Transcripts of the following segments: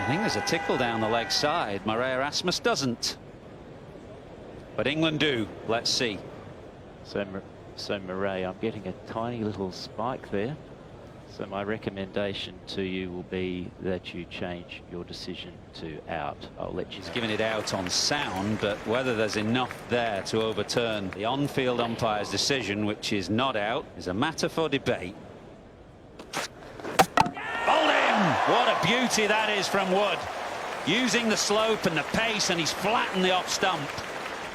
think there's a tickle down the leg side. Maria Erasmus doesn't. But England do. Let's see. So Murray, I'm getting a tiny little spike there. So my recommendation to you will be that you change your decision to out. I'll let you know. He's giving it out on sound, but whether there's enough there to overturn the on-field umpire's decision, which is not out, is a matter for debate. Bowled him! What a beauty that is from Wood. Using the slope and the pace, and he's flattened the off stump.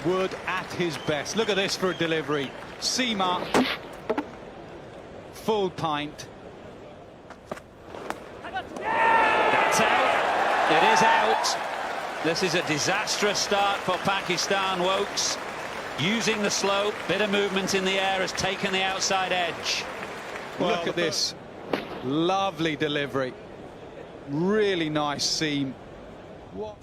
Wood at his best. Look at this for a delivery. Seam up. Full pint. That's out. It is out. This is a disastrous start for Pakistan. Wokes using the slope, bit of movement in the air, has taken the outside edge. Well, look at this. Lovely delivery. Really nice seam. What?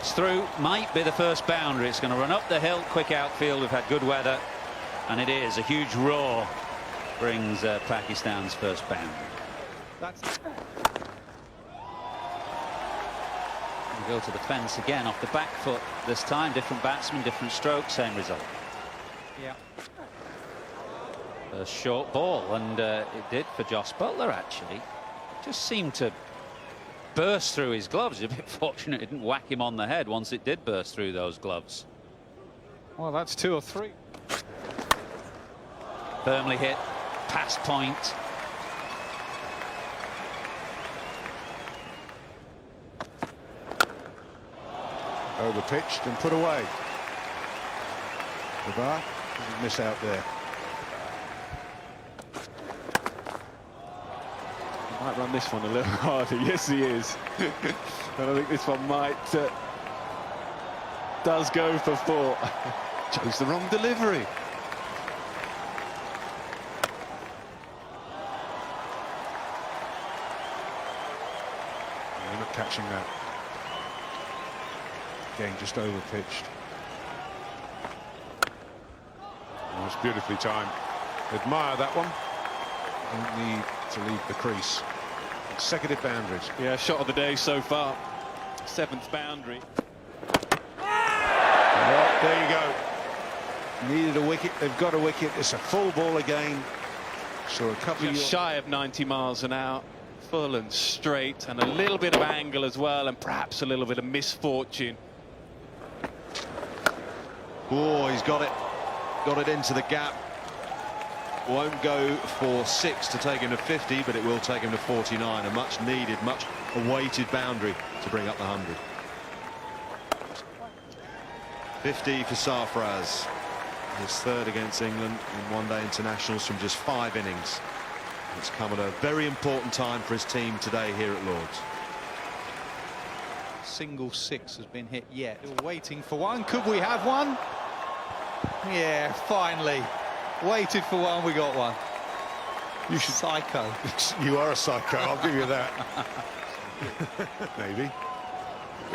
It's through. Might be the first boundary. It's going to run up the hill. Quick outfield. We've had good weather. And it is. A huge roar brings Pakistan's first boundary. That's... We go to the fence again off the back foot this time. Different batsman, different stroke, same result. Yeah. A short ball, and it did for Jos Buttler, actually. Just seemed to burst through his gloves. He's a bit fortunate it didn't whack him on the head once it did burst through those gloves. Well, that's 2 or 3. Firmly hit, past point. Overpitched and put away. The bar didn't miss out there. He might run this one a little harder. Yes, he is. And I think this one might does go for 4. Chose the wrong delivery. You're not catching that. Again, just overpitched. Oh, it's beautifully timed. Admire that one. Don't need to leave the crease. Consecutive boundaries. Yeah, shot of the day so far. 7th boundary. Well, there you go. Needed a wicket. They've got a wicket. It's a full ball again. So a couple Just shy of 90 miles an hour. Full and straight, and a little bit of angle as well, and perhaps a little bit of misfortune. Oh, he's got it. Got it into the gap. Won't go for 6 to take him to 50, but it will take him to 49. A much needed, much awaited boundary to bring up the 100. 50 for Sarfaraz. His 3rd against England in one-day internationals from just 5 innings. It's come at a very important time for his team today here at Lord's. Single 6 has been hit yet. Still waiting for one. Could we have one? Yeah, finally. Waited for one, we got one. You should... Psycho. You are a psycho, I'll give you that. Maybe.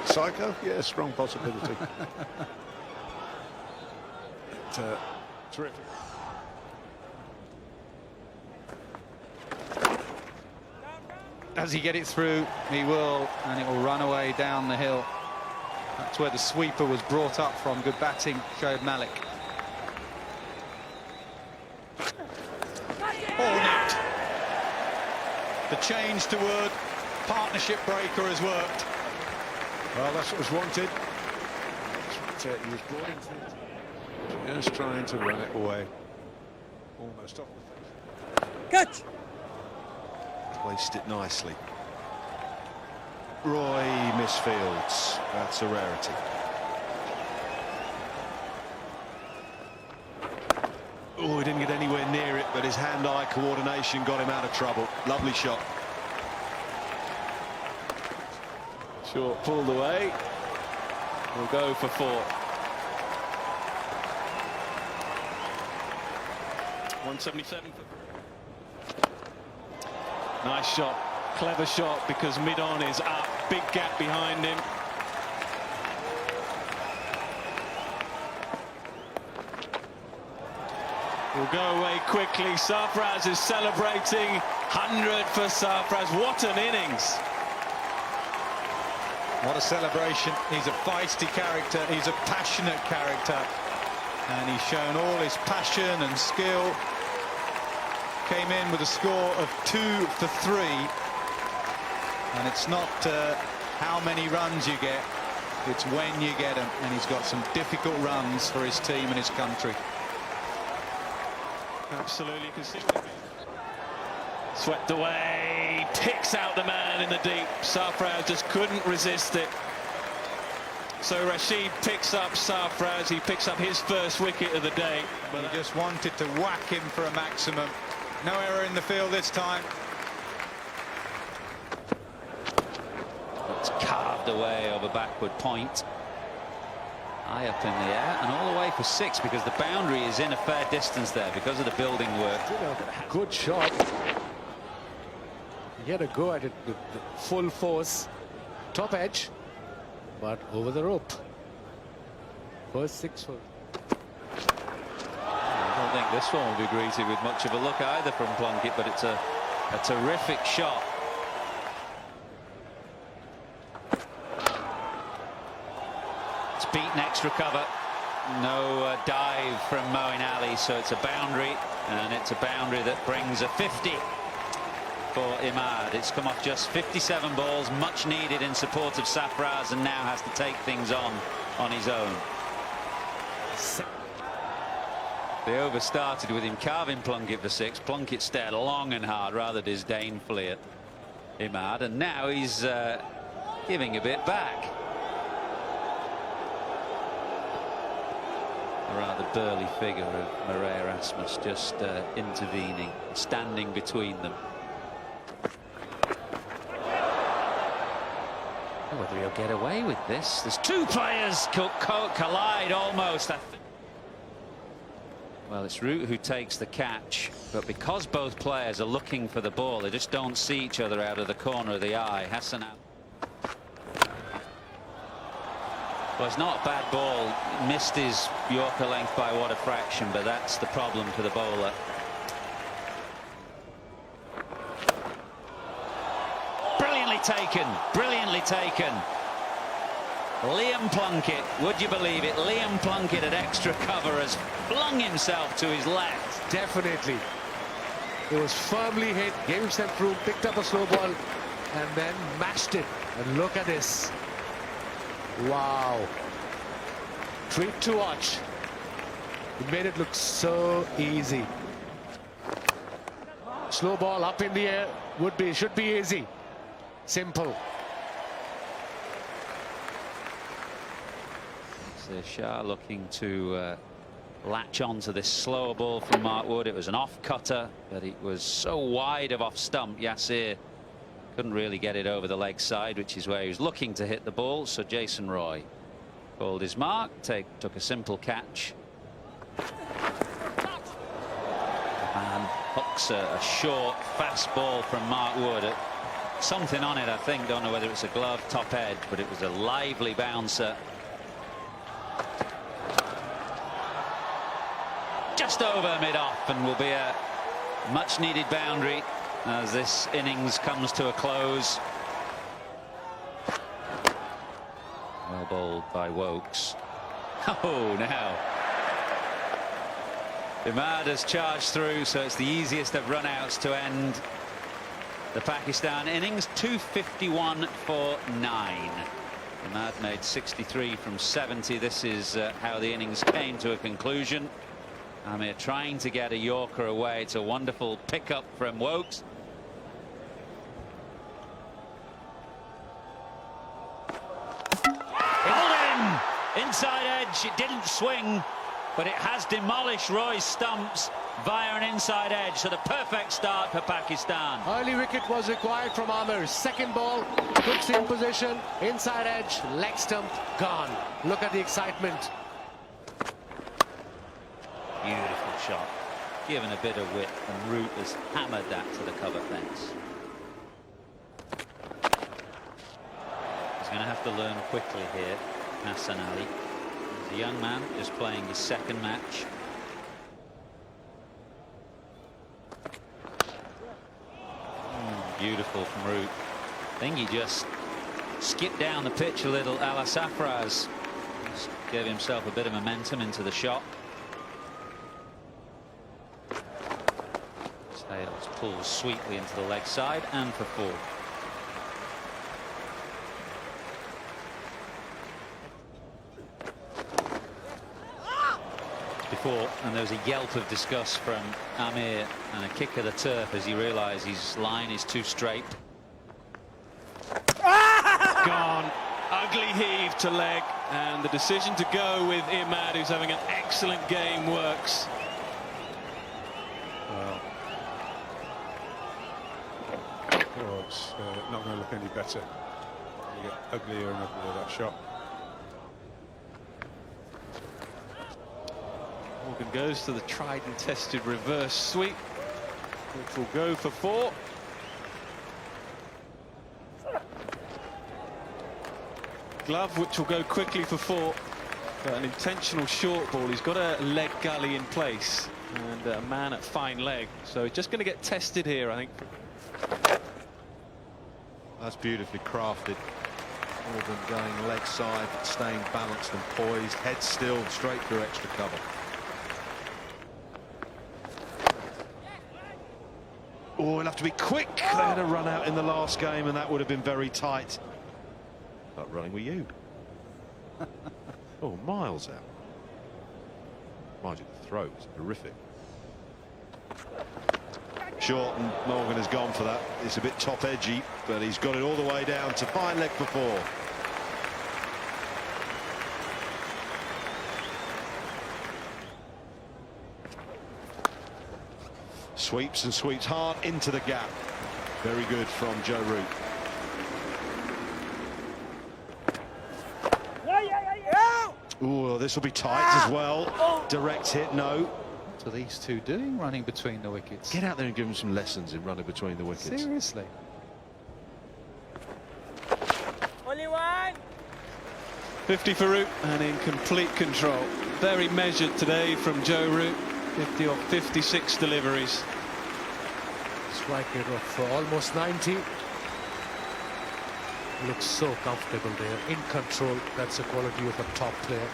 Psycho? Yeah, strong possibility. Terrific. Does he get it through? He will, and it will run away down the hill. That's where the sweeper was brought up from. Good batting, Shoaib Malik. All net. The change to Wood, partnership breaker has worked. Well, that's what was wanted. That's what he was brought in for. Just trying to run it away. Almost off the face. Catch! Placed it nicely. Roy misfields. That's a rarity. Oh, he didn't get anywhere near it, but his hand-eye coordination got him out of trouble. Lovely shot. Short pulled away. We'll go for 4. 177. Nice shot, clever shot, because mid-on is up, big gap behind him. Will go away quickly. Sarfaraz is celebrating. 100 for Sarfaraz. What an innings. What a celebration. He's a feisty character. He's a passionate character. And he's shown all his passion and skill. Came in with a score of 2 for 3. And it's not how many runs you get, it's when you get them. And he's got some difficult runs for his team and his country. Absolutely, you can see it. Swept away, picks out the man in the deep. Sarfaraz just couldn't resist it. So Rashid picks up Sarfaraz. He picks up his first wicket of the day. But he just wanted to whack him for a maximum. No error in the field this time. It's carved away over backward point. High up in the air and all the way for 6 because the boundary is in a fair distance there because of the building work. Good shot. He had a go at it with full force. Top edge, but over the rope. First 6 for. I don't think this one will be greeted with much of a look either from Plunkett, but it's a terrific shot. It's beaten extra cover. No dive from Moeen Ali, so it's a boundary, and it's a boundary that brings a 50 for Imad. It's come off just 57 balls, much needed in support of Sarfaraz, and now has to take things on his own. The over started with him carving Plunkett for 6. Plunkett stared long and hard, rather disdainfully at Imad, and now he's giving a bit back. A rather burly figure of Murray Erasmus just intervening, standing between them. Whether he'll get away with this. There's 2 players collide almost. Well, it's Root who takes the catch, but because both players are looking for the ball, they just don't see each other out of the corner of the eye. Hassan out. Well, it's not a bad ball. Missed his Yorker length by what a fraction, but that's the problem for the bowler. Brilliantly taken, brilliantly taken. Liam Plunkett, would you believe it? Liam Plunkett at extra cover has flung himself to his left. Definitely. It was firmly hit, gave himself room, picked up a slow ball, and then mashed it. And look at this. Wow. Treat to watch. He made it look so easy. Slow ball up in the air should be easy. Simple. So Shah looking to latch on to this slower ball from Mark Wood. It was an off cutter, but it was so wide of off stump. Yasir couldn't really get it over the leg side, which is where he was looking to hit the ball. So Jason Roy called his mark, took a simple catch. And hooks a short, fast ball from Mark Wood. Something on it, I think. Don't know whether it's a glove, top edge, but it was a lively bouncer. Just over mid-off, and will be a much-needed boundary as this innings comes to a close. Well bowled by Wokes. Oh, now. Imad has charged through, so it's the easiest of run-outs to end the Pakistan innings. 251 for 9. Imad made 63 from 70. This is how the innings came to a conclusion. Amir trying to get a Yorker away. It's a wonderful pickup from Wokes. Inside edge, it didn't swing, but it has demolished Roy's stumps via an inside edge. So the perfect start for Pakistan. Early wicket was required from Amir. Second ball, good seam position, inside edge, leg stump, gone. Look at the excitement. Beautiful shot, given a bit of width, and Root has hammered that to the cover fence. He's going to have to learn quickly here, Hassan Ali. He's a young man, just playing his second match. Beautiful from Root. I think he just skipped down the pitch a little, a la Sarfaraz. Just gave himself a bit of momentum into the shot. Sales pulls sweetly into the leg side and for 4. Before, and there was a yelp of disgust from Amir and a kick of the turf as he realised his line is too straight. Gone. Ugly heave to leg, and the decision to go with Imad, who's having an excellent game, works. Well, it's not going to look any better. You get uglier and uglier, that shot. Morgan goes to the tried and tested reverse sweep, which will go for 4. Glove, which will go quickly for 4. But an intentional short ball. He's got a leg gully in place and a man at fine leg. So he's just going to get tested here, I think. That's beautifully crafted. Morgan going leg side, but staying balanced and poised. Head still, straight through extra cover. Oh, he'll have to be quick. They had a run out in the last game, and that would have been very tight. Not running with you. Oh, miles out. Mind you, the throw was horrific. Short, and Morgan has gone for that. It's a bit top edgy, but he's got it all the way down to fine leg for 4. Sweeps and sweeps hard into the gap. Very good from Joe Root. Oh, this will be tight as well. Direct hit, no. What are these two doing running between the wickets? Get out there and give them some lessons in running between the wickets. Seriously. Only one. 50 for Root and in complete control. Very measured today from Joe Root. 50 of 56 deliveries. Strike rate of almost 90. Looks so comfortable there, in control. That's the quality of a top player.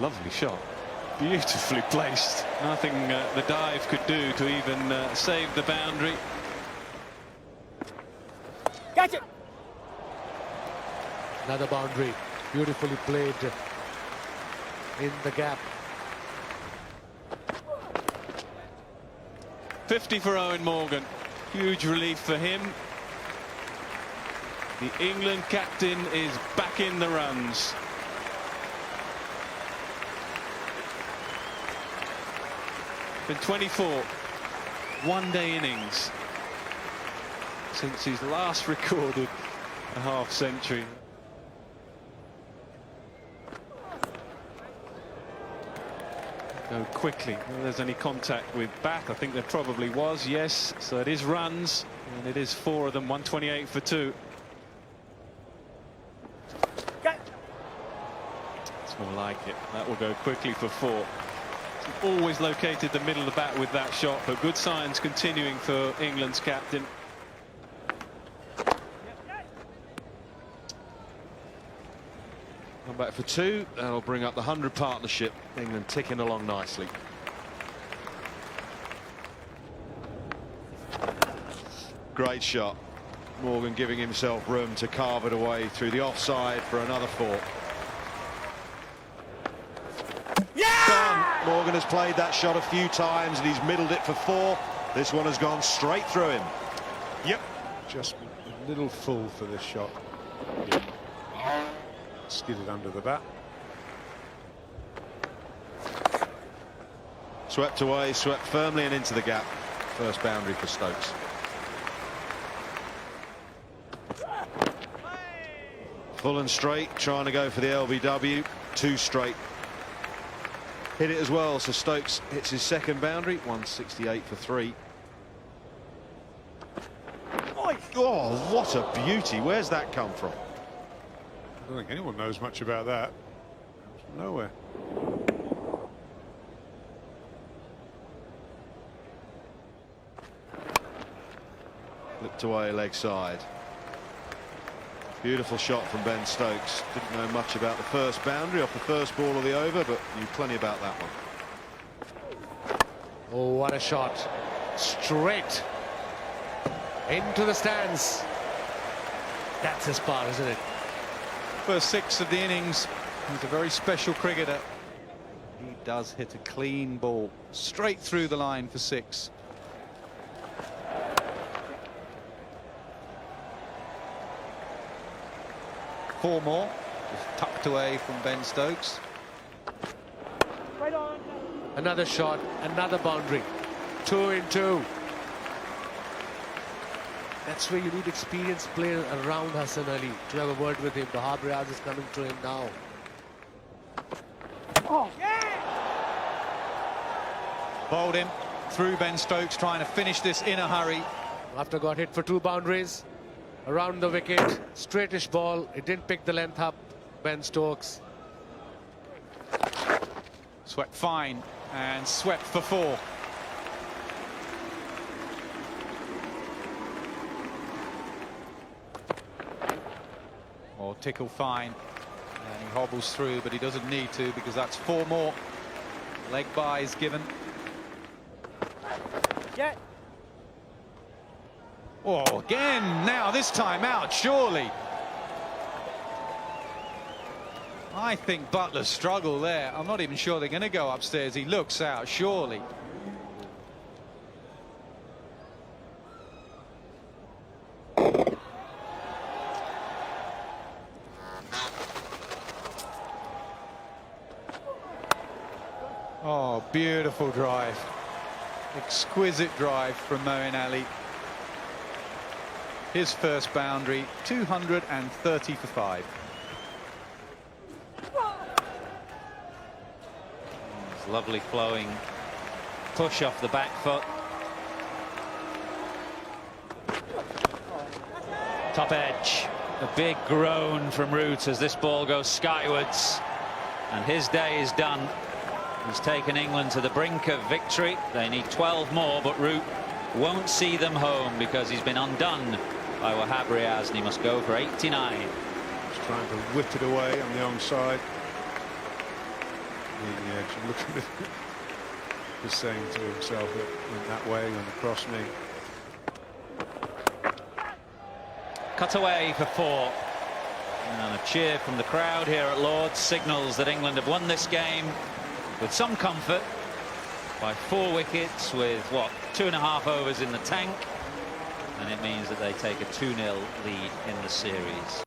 Lovely shot. Beautifully placed. Nothing the dive could do to even save the boundary. Catch it. Another boundary, beautifully played in the gap. 50 for Owen Morgan. Huge relief for him. The England captain is back in the runs. Been 24 one-day innings since he's last recorded a half-century. Go quickly. If there's any contact with back, I think there probably was. Yes, so it is runs, and it is 4 of them. 128 for 2. It's more like it. That will go quickly for 4. Always located the middle of the bat with that shot, but good signs continuing for England's captain. Come back for 2. That'll bring up the 100 partnership. England ticking along nicely. Great shot. Morgan giving himself room to carve it away through the offside for another 4. Gone. Morgan has played that shot a few times and he's middled it for 4. This one has gone straight through him. Yep. Just a little full for this shot. Skidded under the bat. Swept away, swept firmly and into the gap. First boundary for Stokes. Full and straight, trying to go for the LBW. 2 straight. Hit it as well, so Stokes hits his second boundary. 168 for 3. Oh, what a beauty. Where's that come from? I don't think anyone knows much about that. Nowhere. Flipped away leg side. Beautiful shot from Ben Stokes. Didn't know much about the first boundary off the first ball of the over, but knew plenty about that one. Oh, what a shot. Straight into the stands. That's his part, isn't it? First 6 of the innings. He's a very special cricketer. He does hit a clean ball straight through the line for 6. Four more, just tucked away from Ben Stokes. Right on. Another shot, another boundary. 2 in 2. That's where you need experienced players around Hassan Ali to have a word with him. Sarfaraz is coming to him now. Oh, yeah! Bowled him through Ben Stokes, trying to finish this in a hurry. After got hit for 2 boundaries, around the wicket, straightish ball. It didn't pick the length up, Ben Stokes. Swept fine and swept for 4. Or tickle fine, and he hobbles through, but he doesn't need to because that's 4 more. Leg bye is given. Yeah. Oh, again, now this time out, surely. I think Butler's struggle there. I'm not even sure they're going to go upstairs. He looks out, surely. Oh, beautiful drive. Exquisite drive from Moeen Ali. His first boundary, 230 for 5. Lovely flowing push off the back foot. Top edge. A big groan from Root as this ball goes skywards. And his day is done. He's taken England to the brink of victory. They need 12 more, but Root won't see them home because he's been undone by Sarfaraz, and he must go for 89. He's trying to whip it away on the onside. Leading the edge, looking at it. Just saying to himself that went that way on the cross knee. Cut away for 4. And a cheer from the crowd here at Lord's signals that England have won this game with some comfort by 4 wickets with, what, 2.5 overs in the tank. And it means that they take a 2-0 lead in the series.